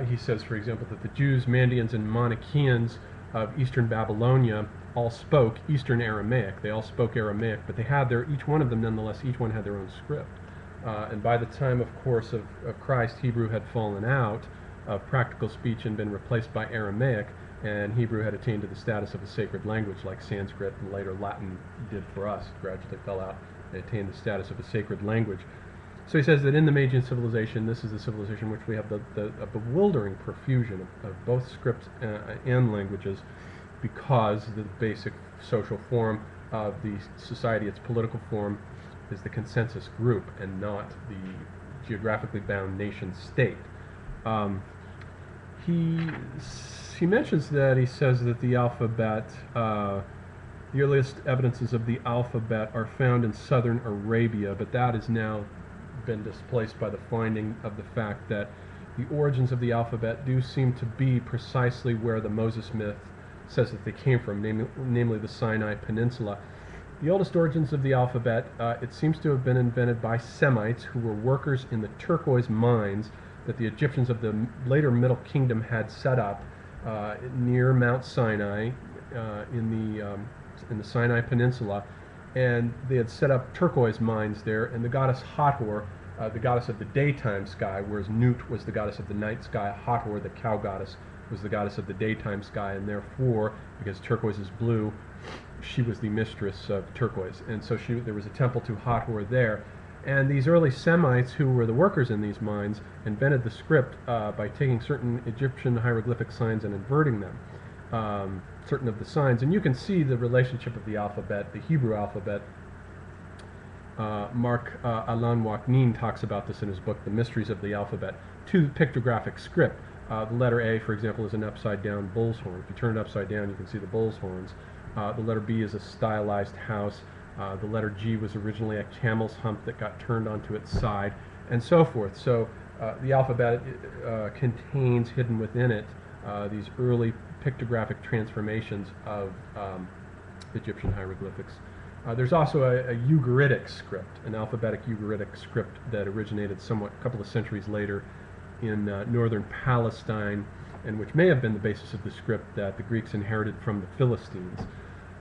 He says, for example, that the Jews, Mandeans, and Manichaeans of Eastern Babylonia all spoke Eastern Aramaic. They all spoke Aramaic, but they had each one of them, nonetheless, each one had their own script. And by the time, of course, of Christ, Hebrew had fallen out of practical speech and been replaced by Aramaic, and Hebrew had attained to the status of a sacred language like Sanskrit and later Latin did for us, gradually fell out and attained the status of a sacred language. So he says that in the Magian civilization, this is the civilization in which we have a bewildering profusion of both scripts and languages, because the basic social form of the society, its political form, is the consensus group and not the geographically bound nation state. He mentions that, he says that the alphabet, the earliest evidences of the alphabet are found in southern Arabia, but that has now been displaced by the finding of the fact that the origins of the alphabet do seem to be precisely where the Moses myth says that they came from, namely the Sinai Peninsula. The oldest origins of the alphabet, it seems to have been invented by Semites who were workers in the turquoise mines that the Egyptians of the later Middle Kingdom had set up near Mount Sinai in the Sinai Peninsula, and they had set up turquoise mines there, and the goddess Hathor, the goddess of the daytime sky, whereas Nut was the goddess of the night sky, Hathor, the cow goddess, was the goddess of the daytime sky, and therefore, because turquoise is blue, she was the mistress of turquoise, and so there was a temple to Hathor there. And these early Semites, who were the workers in these mines, invented the script by taking certain Egyptian hieroglyphic signs and inverting them, certain of the signs. And you can see the relationship of the alphabet, the Hebrew alphabet. Mark Alan Waknin talks about this in his book, The Mysteries of the Alphabet, to pictographic script. The letter A, for example, is an upside-down bull's horn. If you turn it upside down, you can see the bull's horns. The letter B is a stylized house. The letter G was originally a camel's hump that got turned onto its side, and so forth. So the alphabet contains hidden within it these early pictographic transformations of Egyptian hieroglyphics. There's also a Ugaritic script, an alphabetic Ugaritic script that originated a couple of centuries later in northern Palestine, and which may have been the basis of the script that the Greeks inherited from the Philistines.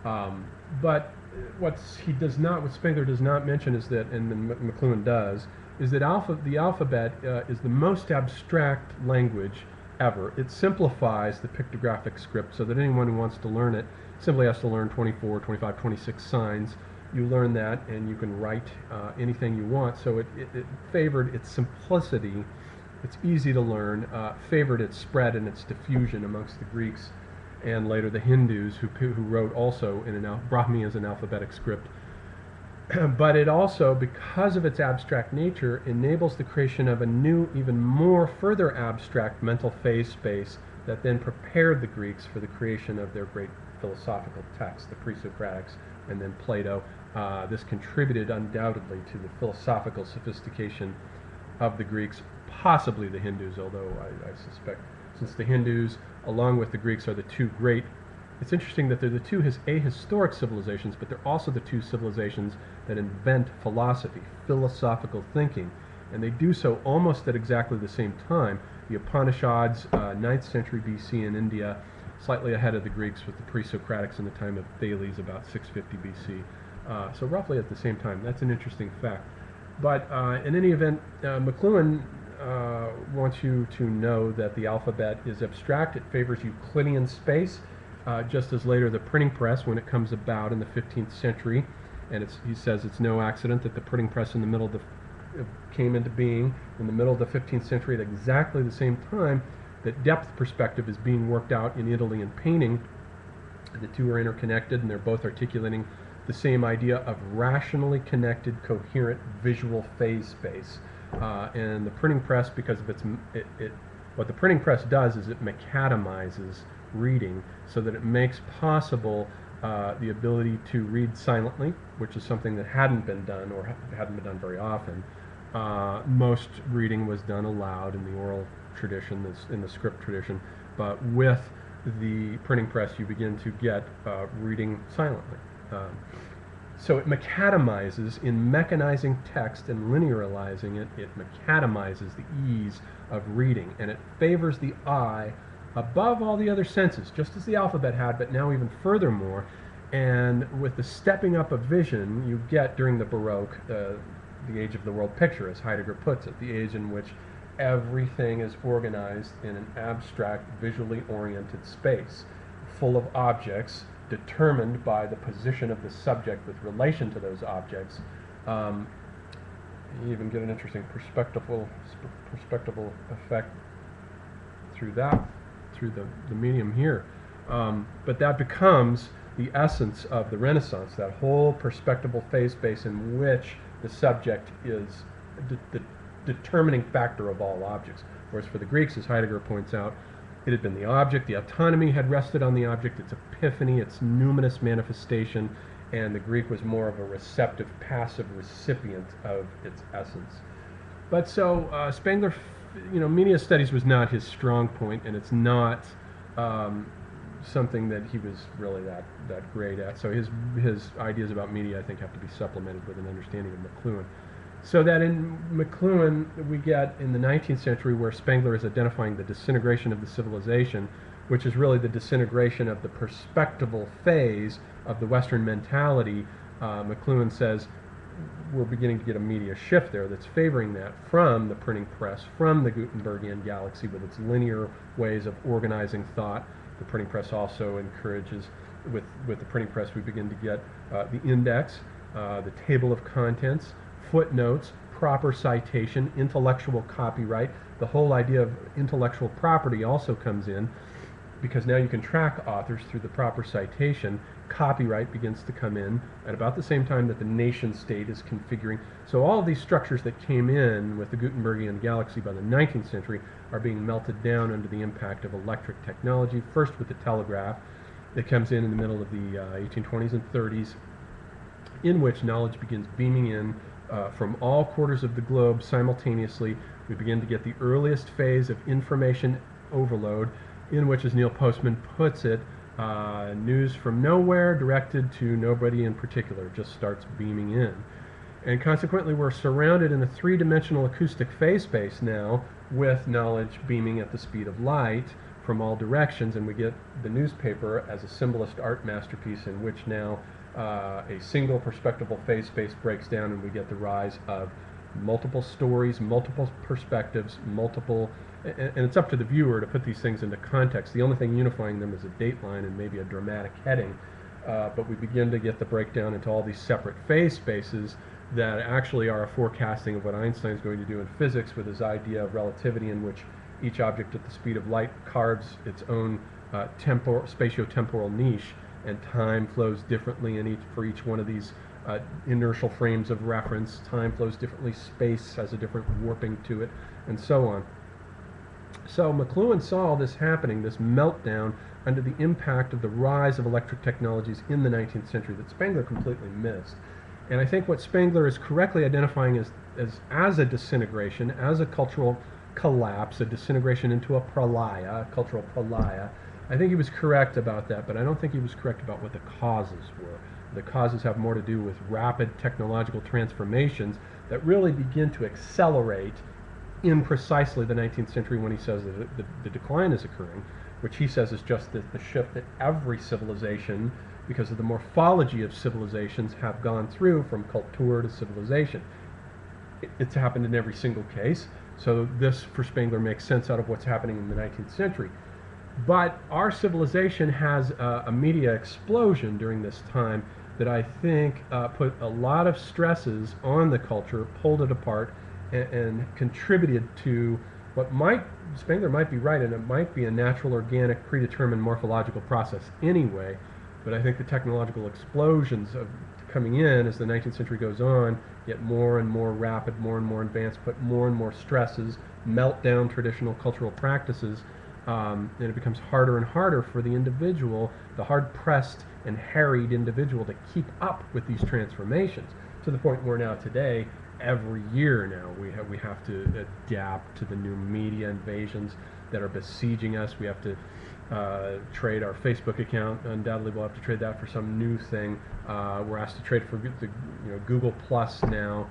But what Spengler does not mention is that, and McLuhan does, is that the alphabet is the most abstract language ever. It simplifies the pictographic script so that anyone who wants to learn it simply has to learn 24, 25, 26 signs. You learn that and you can write anything you want. So it favored its simplicity, it's easy to learn, favored its spread and its diffusion amongst the Greeks and later the Hindus, who wrote also brought me as an alphabetic script. But it also, because of its abstract nature, enables the creation of a new, even more further abstract mental phase space that then prepared the Greeks for the creation of their great philosophical texts, the pre-Socratics, and then Plato. This contributed undoubtedly to the philosophical sophistication of the Greeks, possibly the Hindus, although I suspect, since the Hindus, along with the Greeks, are the two great. It's interesting that they're the two ahistoric civilizations, but they're also the two civilizations that invent philosophy, philosophical thinking, and they do so almost at exactly the same time. The Upanishads, 9th century BC in India, slightly ahead of the Greeks with the pre-Socratics in the time of Thales, about 650 BC. So roughly at the same time. That's an interesting fact. But in any event, McLuhan wants you to know that the alphabet is abstract. It favors Euclidean space, just as later the printing press, when it comes about in the 15th century, and he says it's no accident that the printing press in the middle of came into being in the middle of the 15th century at exactly the same time that depth perspective is being worked out in Italy in painting. The two are interconnected, and they're both articulating the same idea of rationally connected, coherent visual phase space. And the printing press, because of what the printing press does is it macadamizes reading so that it makes possible the ability to read silently, which is something that hadn't been done or hadn't been done very often. Most reading was done aloud in the oral tradition, in the script tradition, but with the printing press you begin to get reading silently. So it macadamizes in mechanizing text and linearizing it. It macadamizes the ease of reading, and it favors the eye above all the other senses, just as the alphabet had, but now even furthermore. And with the stepping up of vision you get during the Baroque, the age of the world picture, as Heidegger puts it, the age in which everything is organized in an abstract, visually oriented space, full of objects determined by the position of the subject with relation to those objects. You even get an interesting perspectival effect through the medium here. But that becomes the essence of the Renaissance, that whole perspectival phase space in which the subject is the determining factor of all objects. Whereas for the Greeks, as Heidegger points out, it had been the object, the autonomy had rested on the object, its epiphany, its numinous manifestation, and the Greek was more of a receptive, passive recipient of its essence. But so Spengler, media studies was not his strong point, and it's not something that he was really that great at. So his ideas about media, I think, have to be supplemented with an understanding of McLuhan. So that in McLuhan we get in the 19th century where Spengler is identifying the disintegration of the civilization, which is really the disintegration of the perspectival phase of the Western mentality. McLuhan says we're beginning to get a media shift there that's favoring that from the printing press, from the Gutenbergian galaxy with its linear ways of organizing thought. The printing press also encourages, with the printing press we begin to get the index, the table of contents, footnotes, proper citation, intellectual copyright. The whole idea of intellectual property also comes in, because now you can track authors through the proper citation. Copyright begins to come in at about the same time that the nation state is configuring. So all of these structures that came in with the Gutenbergian galaxy by the 19th century are being melted down under the impact of electric technology, first with the telegraph that comes in the middle of the 1820s and 30s, in which knowledge begins beaming in from all quarters of the globe simultaneously. We begin to get the earliest phase of information overload, in which, as Neil Postman puts it, news from nowhere directed to nobody in particular just starts beaming in. And consequently, we're surrounded in a three-dimensional acoustic phase space now with knowledge beaming at the speed of light from all directions, and we get the newspaper as a symbolist art masterpiece in which now a single perspectival phase space breaks down, and we get the rise of multiple stories, multiple perspectives, and it's up to the viewer to put these things into context. The only thing unifying them is a dateline and maybe a dramatic heading, but we begin to get the breakdown into all these separate phase spaces that actually are a forecasting of what Einstein's going to do in physics with his idea of relativity, in which each object at the speed of light carves its own spatio-temporal niche, and time flows differently for each one of these inertial frames of reference. Time flows differently, space has a different warping to it, and so on. So McLuhan saw all this happening, this meltdown, under the impact of the rise of electric technologies in the 19th century that Spengler completely missed. And I think what Spengler is correctly identifying as a disintegration, as a cultural collapse, a disintegration into a pralaya, a cultural pralaya. I think he was correct about that, but I don't think he was correct about what the causes were. The causes have more to do with rapid technological transformations that really begin to accelerate in precisely the 19th century, when he says that the decline is occurring, which he says is just the shift that every civilization, because of the morphology of civilizations, have gone through from culture to civilization. It's happened in every single case, so this, for Spengler, makes sense out of what's happening in the 19th century. But our civilization has a media explosion during this time that I think put a lot of stresses on the culture, pulled it apart, and contributed to what Spengler might be right, and it might be a natural, organic, predetermined morphological process anyway, but I think the technological explosions of coming in as the 19th century goes on get more and more rapid, more and more advanced, put more and more stresses, melt down traditional cultural practices, and it becomes harder and harder for the individual, the hard-pressed and harried individual, to keep up with these transformations, to the point where now today, every year now, we have to adapt to the new media invasions that are besieging us. We have to trade our Facebook account. Undoubtedly, we'll have to trade that for some new thing. We're asked to trade for the Google Plus now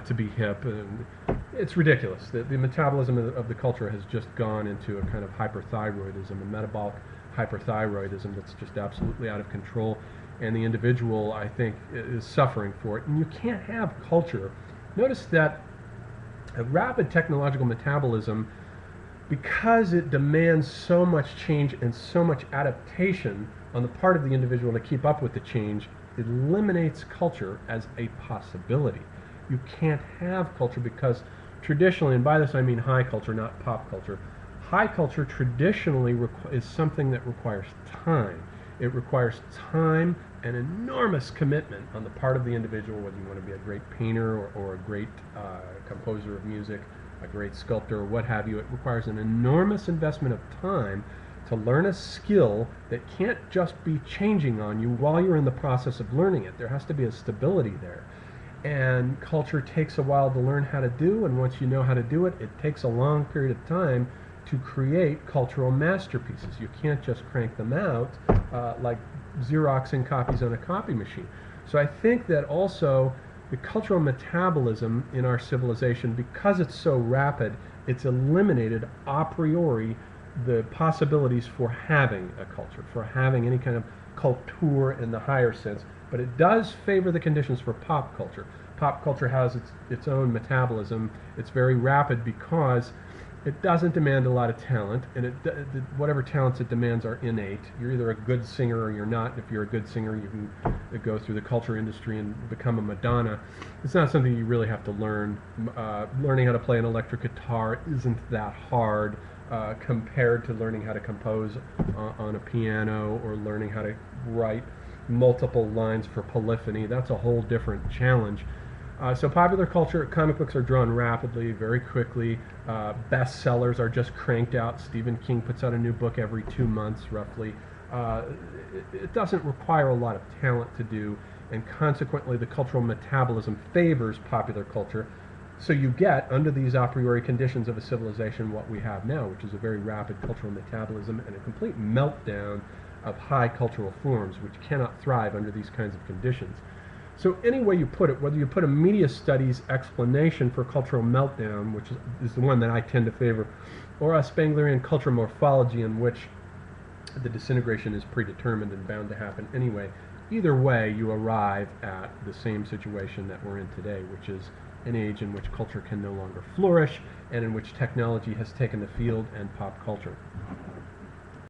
to be hip, and it's ridiculous. The metabolism of the culture has just gone into a kind of hyperthyroidism, a metabolic hyperthyroidism that's just absolutely out of control, and the individual, I think, is suffering for it. And you can't have culture. Notice that a rapid technological metabolism, because it demands so much change and so much adaptation on the part of the individual to keep up with the change, eliminates culture as a possibility. You can't have culture because traditionally, and by this I mean high culture, not pop culture, high culture traditionally is something that requires time. It requires time and enormous commitment on the part of the individual, whether you want to be a great painter or a great composer of music, a great sculptor, or what have you. It requires an enormous investment of time to learn a skill that can't just be changing on you while you're in the process of learning it. There has to be a stability there. And culture takes a while to learn how to do, and once you know how to do it, it takes a long period of time to create cultural masterpieces. You can't just crank them out like Xeroxing copies on a copy machine. So I think that also the cultural metabolism in our civilization, because it's so rapid, it's eliminated a priori the possibilities for having a culture, for having any kind of culture in the higher sense. But it does favor the conditions for pop culture. Pop culture has its own metabolism. It's very rapid because it doesn't demand a lot of talent, and whatever talents it demands are innate. You're either a good singer or you're not. If you're a good singer, you can go through the culture industry and become a Madonna. It's not something you really have to learn. Learning how to play an electric guitar isn't that hard compared to learning how to compose on a piano or learning how to write multiple lines for polyphony. That's a whole different challenge. So popular culture, comic books are drawn rapidly, very quickly. Bestsellers are just cranked out. Stephen King puts out a new book every 2 months, roughly. It doesn't require a lot of talent to do, and consequently the cultural metabolism favors popular culture. So you get, under these a priori conditions of a civilization, what we have now, which is a very rapid cultural metabolism and a complete meltdown of high cultural forms, which cannot thrive under these kinds of conditions. So any way you put it, whether you put a media studies explanation for cultural meltdown, which is the one that I tend to favor, or a Spenglerian cultural morphology in which the disintegration is predetermined and bound to happen anyway, either way you arrive at the same situation that we're in today, which is an age in which culture can no longer flourish and in which technology has taken the field and pop culture.